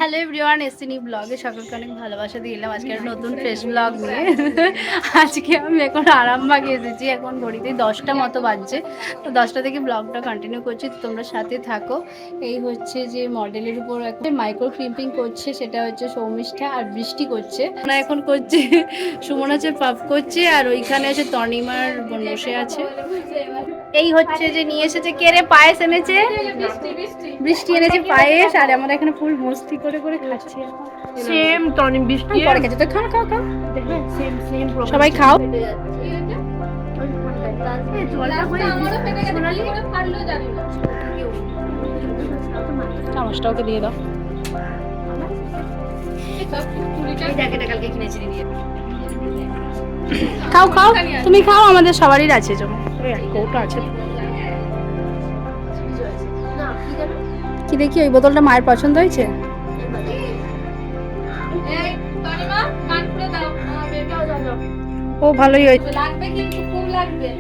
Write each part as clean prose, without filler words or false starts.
Hello everyone, এসিনি ব্লগে সকলকে অনেক ভালোবাসা দিলাম। আজকে একটা নতুন ফ্রেশ ব্লগ নিয়ে আজকে আমি এখন আরামবাগে এসেছি। এখন ঘড়িতে 10টা মতো বাজছে, তো 10টা থেকে ব্লগটা কন্টিনিউ করছি, তো তোমরা সাথে থাকো। এই হচ্ছে যে মডেলের উপর একটা মাইক্রো ক্রিম্পিং করছে, সেটা হচ্ছে সৌমিষ্ঠা, আর বৃষ্টি করছে না, এখন করছে সুমন আছে, পাপ করছে, আর ওইখানে আছে তনিমার বোন বসে আছে। এই হচ্ছে যে নিয়ে এসেছে, কে রে, পায়েস এনেছে, বৃষ্টি এনেছে পায়েস, আর আমরা এখানে ফুল মস্তি করে করে খাচ্ছি। সেম টনি বৃষ্টি পরে খাচ্ছি, তো খাও খাও খাও, সেম সেম সবাই খাও। চামচটা ওকে দিয়ে দাও। খাও খাও, তুমি খাও, আমাদের সবারই আছে, জন্য কৌটা আছে। কি দেখি, ওই বোতলটা মায়ের পছন্দ হয়েছে। ও ভালোই হয়েছে, লাগবে কিন্তু খুব লাগবে।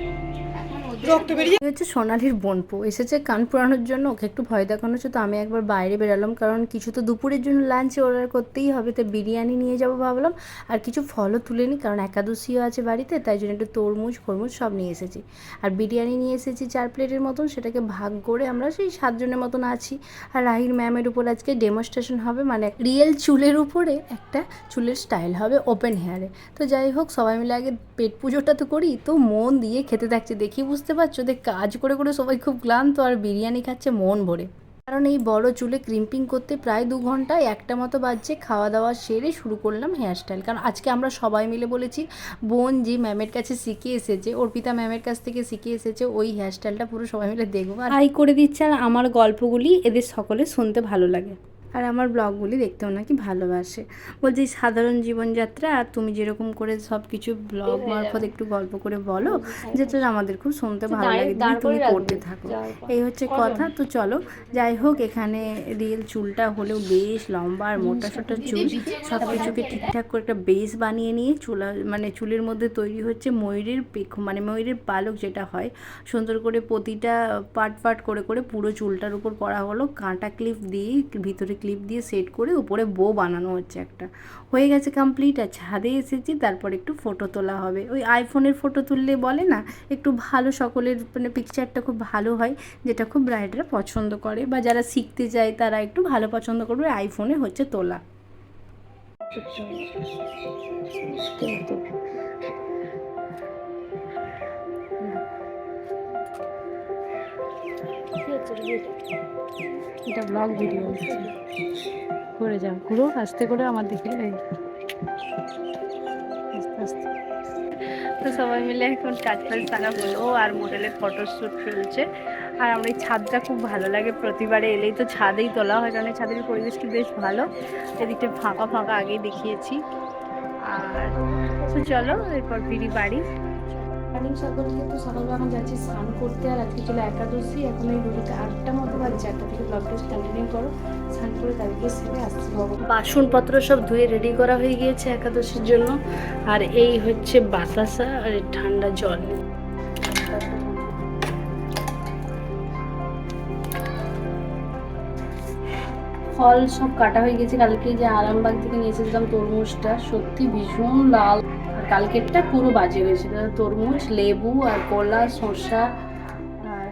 হচ্ছে সোনালির বোনপো এসেছে কান পোড়ানোর জন্য, ওকে একটু ভয় দেখানো হচ্ছে, তো আমি একবার বাইরে বেরালাম, কারণ কিছু তো দুপুরের জন্য লাঞ্চে অর্ডার করতেই হবে, তো বিরিয়ানি নিয়ে যাবো ভাবলাম, আর কিছু ফলও তুলে নিই, কারণ একাদশীও আছে বাড়িতে, তাই জন্য একটু তরমুজ খরমুজ সব নিয়ে এসেছি। আর বিরিয়ানি নিয়ে এসেছি 4 প্লেটের মতন, সেটাকে ভাগ করে আমরা সেই 7 জনের মতন আছি। আর রাহির ম্যামের উপর আজকে ডেমনস্ট্রেশন হবে, মানে রিয়েল চুলের উপরে একটা চুলের স্টাইল হবে ওপেন হেয়ারে। তো যাই হোক, সবাই মিলে আগে পেট পুজোটা তো করি, তো মন দিয়ে খেতে থাকছে, দেখি বুঝতে পারছো, দেখ কাজ করে করে সবাই খুব ক্লান্ত, আর বিরিয়ানি খাচ্ছে মন ভরে, কারণ এই বড় চুলে ক্রিম্পিং করতে প্রায় 2 ঘন্টায় 1টা মতো বাজছে। খাওয়া দাওয়া সেরে শুরু করলাম হেয়ারস্টাইল, কারণ আজকে আমরা সবাই মিলে বলেছি, বোন যে ম্যামের কাছে শিখে এসেছে, অর্পিতা ম্যামের কাছ থেকে শিখে এসেছে, ওই হেয়ারস্টাইলটা পুরো সবাই মিলে দেখবো, আর হাই করে দিচ্ছে, আর আমার গল্পগুলি এদের সকলে শুনতে ভালো লাগে, আর আমার ব্লগগুলি দেখতেও নাকি ভালোবাসে। বলছি সাধারণ জীবনযাত্রা, আর তুমি যেরকম করে সব কিছু ব্লগ মারফত একটু গল্প করে বলো, যেটা আমাদের খুব শুনতে ভালো লাগে, দিদি তুমি করতে থাকো, এই হচ্ছে কথা। তো চলো, যাই হোক, এখানে রিয়েল চুলটা হলেও বেশ লম্বা আর মোটা সোটা চুল, সব কিছুকে ঠিকঠাক করে একটা বেস বানিয়ে নিয়ে চুলা, মানে চুলের মধ্যে তৈরি হচ্ছে ময়ূরের পেখ, মানে ময়ূরের পালক যেটা হয়, সুন্দর করে প্রতিটা পার্ট পার্ট করে করে পুরো চুলটার উপর করা হলো, কাঁটা ক্লিপ দিয়ে ভিতরে ক্লিপ দিয়ে সেট করে উপরে বো বানানো হচ্ছে একটা, হয়ে গেছে কমপ্লিট। আর ছাদে এসেছি, তারপর একটু ফটো তোলা হবে, ওই আইফোনের ফটো তুললে বলে না একটু ভালো, সকলের মানে পিকচারটা খুব ভালো হয়, যেটা খুব ব্রাইডরা পছন্দ করে, বা যারা শিখতে যায় তারা একটু ভালো পছন্দ করবে, আইফোনে হচ্ছে তোলা। এটা ব্লগ ভিডিও করে যাও, ঘুরো আস্তে করে আমার দিকে, আস্তে আস্তে। তো সবাই মিলে এখন কাজ ফাজ টানা হলো, আর মডেলের ফটোশ্যুট চলছে। আর আমরা এই ছাদটা খুব ভালো লাগে, প্রতিবারে এলেই তো ছাদেই তোলা হয়, কারণ ছাদের পরিবেশটা বেশ ভালো, এদিকটা ফাঁকা ফাঁকা আগেই দেখিয়েছি। আর তো চলো এরপর ফিরি বাড়ি। মর্নিং সকলকে, তো সকালবেলা এখন যাচ্ছি স্নান করতে, আর আজকে ছিল একাদশী, এখন এই ঘড়িতে 8টা মতো বাজছে, 8টা থেকে ব্লগটা কন্টিনিউ করো, স্নান করে তারপরে সেরে আসছি। বাসনপত্র সব ধুয়ে রেডি করা হয়ে গিয়েছে একাদশীর জন্য, আর এই হচ্ছে বাতাসা আর ঠান্ডা জল। ফল সব কাটা হয়ে গেছে, কালকে যে আরামবাগ থেকে নিয়ে এসেছিলাম তরমুজটা, সত্যি ভীষণ লাল, আর কালকেরটা পুরো বাজে হয়েছিল। তরমুজ, লেবু আর কলা, শসা, আর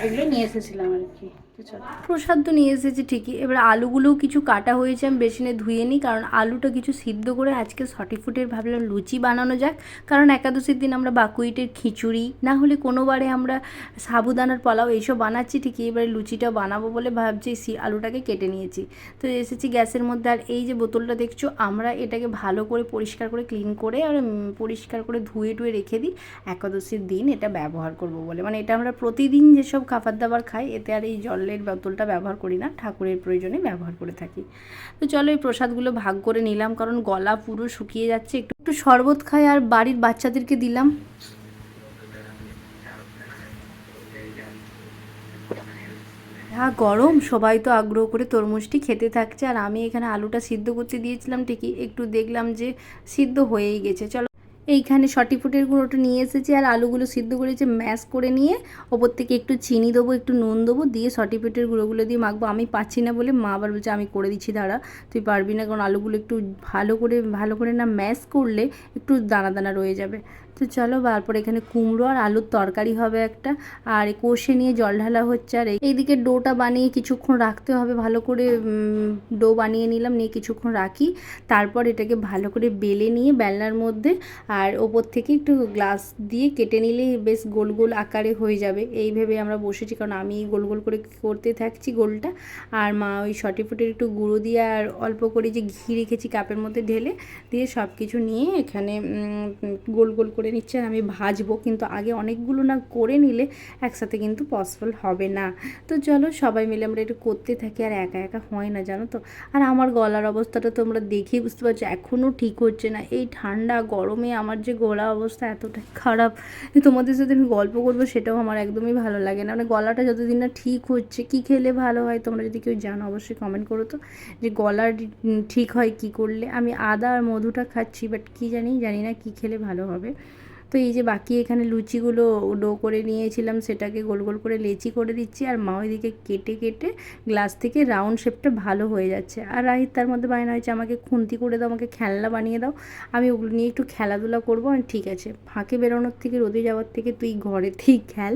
এগুলো নিয়ে এসেছিলাম আর কি। প্রসাদ তো নিয়ে এসেছি ঠিকই, এবার আলুগুলোও কিছু কাটা হয়েছে, আমি বেসিনে ধুয়ে নিই, কারণ আলুটা কিছু সিদ্ধ করে আজকে সটিফুটের ভাবলাম লুচি বানানো যাক, কারণ একাদশীর দিন আমরা বাকুইটের খিচুড়ি, না হলে কোনোবারে আমরা সাবুদানার পোলাও এইসব বানাচ্ছি ঠিকই, এবারে লুচিটা বানাবো বলে ভাবছি, আলুটাকে কেটে নিয়েছি। তো এসেছি গ্যাসের মধ্যে, আর এই যে বোতলটা দেখছো, আমরা এটাকে ভালো করে পরিষ্কার করে ক্লিন করে আর পরিষ্কার করে ধুয়ে টুয়ে রেখে দিই, একাদশীর দিন এটা ব্যবহার করব বলে, মানে এটা আমরা প্রতিদিন যেসব খাবার দাবার খাই, এতে আর এই জলের বোতলটা ব্যবহার করি না, ঠাকুরের প্রয়োজনে ব্যবহার করে থাকি। তো চলো এই প্রসাদগুলো ভাগ করে নিলাম, কারণ গলা পুরো শুকিয়ে যাচ্ছে, একটু একটু শরবত খাই, আর বাড়ির বাচ্চাদেরকে দিলাম। হ্যাঁ গরম, সবাই তো আগ্রহ করে তরমুজটি খেতে থাকছে, আর আমি এখানে আলুটা সিদ্ধ করতে দিয়েছিলাম ঠিকই, একটু দেখলাম যে সিদ্ধ হয়েই গেছে। চলো এইখানে সটিফুটের গুঁড়োটা নিয়ে এসেছি আর আলুগুলো সিদ্ধ করেছে ম্যাশ করে নিয়ে ওপর থেকে একটু চিনি দেবো, একটু নুন দেবো, দিয়ে সটিফুটের গুঁড়োগুলো দিয়ে মাখবো। আমি পাচ্ছি না বলে মা আবার বলছে আমি করে দিচ্ছি, দাঁড়া তুই পারবি না, কারণ আলুগুলো একটু ভালো করে না ম্যাশ করলে একটু দানা দানা রয়ে যাবে। তো চলো, তারপর এখানে কুমড়ো আর আলুর তরকারি হবে একটা, আর কষে নিয়ে জল ঢালা হচ্ছে। আর এইদিকে ডোটা বানিয়ে কিছুক্ষণ রাখতে হবে, ভালো করে ডো বানিয়ে নিলাম, নিয়ে কিছুক্ষণ রাখি। তারপর এটাকে ভালো করে বেলে নিয়ে বেলনার মধ্যে আর ওপর থেকে একটু গ্লাস দিয়ে কেটে নিলে বেশ গোল গোল আকারে হয়ে যাবে। এই ভেবে আমরা বসেছি, কারণ আমি গোল গোল করে করতে থাকছি গোলটা, আর মা ওই সটিফুটের একটু গুঁড়ো দিয়ে আর অল্প করে যে ঘি রেখেছি কাপের মধ্যে ঢেলে দিয়ে সব কিছু নিয়ে এখানে গোল গোল করে নিচ্ছে। আর আমি ভাজবো, কিন্তু আগে অনেকগুলো না করে নিলে একসাথে কিন্তু পসিবল হবে না। তো চলো সবাই মিলে আমরা একটু করতে থাকি, আর একা একা হয় না জানো তো। আর আমার গলার অবস্থাটা তোমরা দেখেই বুঝতে পারছো, এখনও ঠিক হচ্ছে না। এই ঠান্ডা গরমে আমার যে গলা অবস্থা এতটাই খারাপ, তোমাদের সাথে আমি গল্প করবো সেটাও আমার একদমই ভালো লাগে না। মানে গলাটা যতদিন না ঠিক হচ্ছে, কি খেলে ভালো হয় তোমরা যদি কেউ জানো অবশ্যই কমেন্ট করো তো, যে গলার ঠিক হয় কি করলে। আমি আদা আর মধুটা খাচ্ছি, বাট কি জানি না কি খেলে ভালো হবে। তো এই যে বাকি এখানে লুচিগুলো ডো করে নিয়েছিলাম, সেটাকে গোল গোল করে লেচি করে দিচ্ছি, আর মা ওইদিকে কেটে কেটে গ্লাস থেকে রাউন্ড শেপটা ভালো হয়ে যাচ্ছে। আর রাহিত তার মধ্যে বায়না হয়েছে আমাকে খুন্তি করে দাও, আমাকে খেলনা বানিয়ে দাও, আমি ওগুলো নিয়ে একটু খেলাধুলা করবো। আর ঠিক আছে, ফাঁকে বেরোনোর থেকে রোদে যাওয়ার থেকে তুই ঘরেতেই খেল।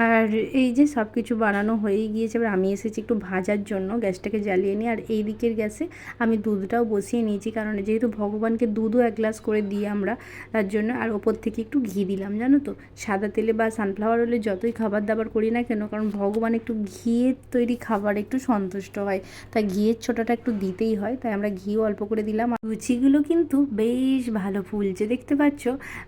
আর এই যে সব কিছু বানানো হয়েই গিয়েছে, এবার আমি এসেছি একটু ভাজার জন্য, গ্যাসটাকে জ্বালিয়ে নিই। আর এই দিকের গ্যাসে আমি দুধটাও বসিয়ে নিয়েছি, কারণ যেহেতু ভগবানকে দুধও এক গ্লাস করে দিই আমরা, তার জন্য। আর ওপর থেকে একটু ঘি দিলাম, জানো তো, সাদা তেলে বা সানফ্লাওয়ার অয়েলে যতই খাবার দাবার করি না কেন, কারণ ভগবান একটু ঘিয়ের তৈরি খাবার একটু সন্তুষ্ট হয়, তাই ঘিয়ের ছোটাটা একটু দিতেই হয়, তাই আমরা ঘিও অল্প করে দিলাম। আর লুচিগুলো কিন্তু বেশ ভালো ফুলছে, দেখতে পাচ্ছ,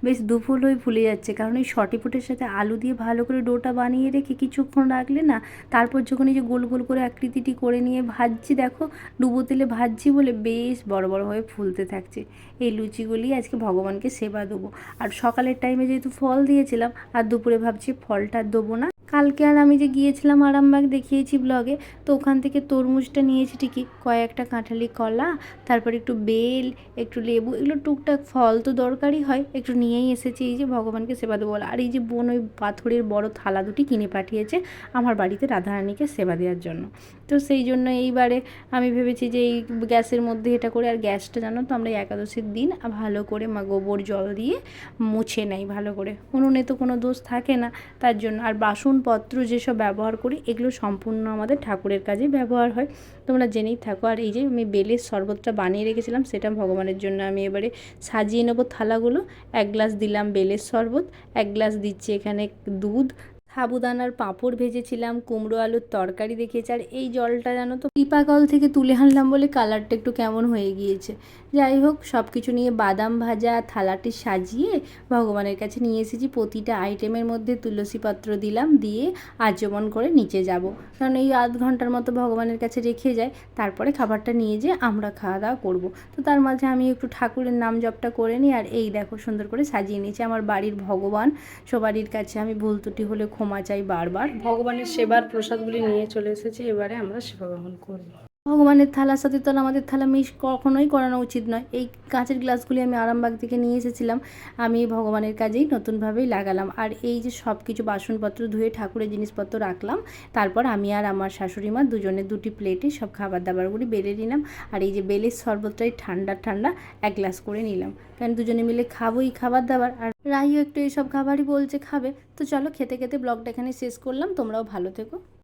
বেশ দুফুল হয়ে ফুলে যাচ্ছে, কারণ এই সটিফুটের সাথে আলু দিয়ে ভালো করে ডোটা বানিয়ে রেখে কিছুক্ষণ রাখলে না, তারপর যখন এই যে গোল গোল করে আকৃতিটি করে নিয়ে ভাজছি, দেখো ডুবো তেলে ভাজছি বলে বেশ বড় বড় হয়ে ফুলতে থাকছে। এই লুচিগুলি আজকে ভগবানকে সেবা দেবো। আর সকালের টাইমে যেহেতু ফল দিয়েছিলাম, আর দুপুরে ভাবছি ফলটা দেবো না। কালকে আর আমি যে গিয়েছিলাম আরামবাগ, দেখিয়েছি ব্লগে, তো ওখান থেকে তরমুজটা নিয়েছি ঠিকই, কয়েকটা কাঁঠালি কলা, তারপর একটু বেল, একটু লেবু, এগুলো টুকটাক ফল তো দরকারই হয়, একটু নিয়েই এসেছি এই যে ভগবানকে সেবা দেবো। আর এই যে বোন ওই পাথরের বড় থালা দুটি কিনে পাঠিয়েছে আমার বাড়িতে রাধারানীকে সেবা দেওয়ার জন্য। তো সেই জন্য এইবারে আমি ভেবেছি যে এই গ্যাসের মধ্যে এটা করে, আর গ্যাসটা জানো তো আমরা একাদশীর দিন ভালো করে মা গোবর জল দিয়ে মুছে নেই ভালো করে, উনুনে তো কোনো দোষ থাকে না, তার জন্য। আর বাসনপত্র যেসব ব্যবহার করি এগুলো সম্পূর্ণ আমাদের ঠাকুরের কাজে ব্যবহার হয়, তোমরা জেনেই থাকো। আর এই যে আমি বেলের শরবতটা বানিয়ে রেখেছিলাম, সেটা ভগবানের জন্য আমি এবারে সাজিয়ে নেবো থালাগুলো। এক গ্লাস দিলাম বেলের শরবত, এক গ্লাস দিচ্ছি এখানে দুধ, সাবুদানার পাঁপড় ভেজেছিলাম, কুমড়ো আলুর তরকারি দেখিয়েছি। আর এই জলটা জানো তো পিপা কল থেকে তুলে আনলাম বলে কালারটা একটু কেমন হয়ে গিয়েছে। যাই হোক, সব কিছু নিয়ে বাদাম ভাজা থালাটি সাজিয়ে ভগবানের কাছে নিয়ে এসেছি। প্রতিটা আইটেমের মধ্যে তুলসী পত্র দিলাম, দিয়ে আচমন করে নিচে যাব, কারণ এই আধ ঘন্টার মতো ভগবানের কাছে রেখে যায়, তারপরে খাবারটা নিয়ে যেয়ে আমরা খাওয়া দাওয়া করবো। তো তার মাঝে আমি একটু ঠাকুরের নাম জপটা করে নিই। আর এই দেখো সুন্দর করে সাজিয়ে নিয়েছি আমার বাড়ির ভগবান। সবারই কাছে আমি ভুল ত্রুটি হলে ক্ষমা চাই বারবার। ভগবানের সেবার প্রসাদগুলি নিয়ে চলে এসেছি, এবারে আমরা সেবা গ্রহণ করব। ভগবানের থালার সাথে তো আমাদের থালা মিস কখনোই করানো উচিত নয়। এই কাঁচের গ্লাসগুলি আমি আরামবাগ থেকে নিয়ে এসেছিলাম, আমি ভগবানের কাজেই নতুনভাবেই লাগালাম। আর এই যে সব কিছু বাসনপত্র ধুয়ে ঠাকুরের জিনিসপত্র রাখলাম, তারপর আমি আর আমার শাশুড়ি মা দুজনে দুটি প্লেটে সব খাবার দাবারগুলি বেড়ে নিলাম। আর এই যে বেলের শরবতটাই ঠান্ডা ঠান্ডা এক গ্লাস করে নিলাম, কারণ দুজনে মিলে খাবোই খাবার দাবার। আর রাহিও একটু এইসব খাবারই বলছে খাবে। তো চলো খেতে খেতে ব্লগটা এখানে শেষ করলাম, তোমরাও ভালো থেকো।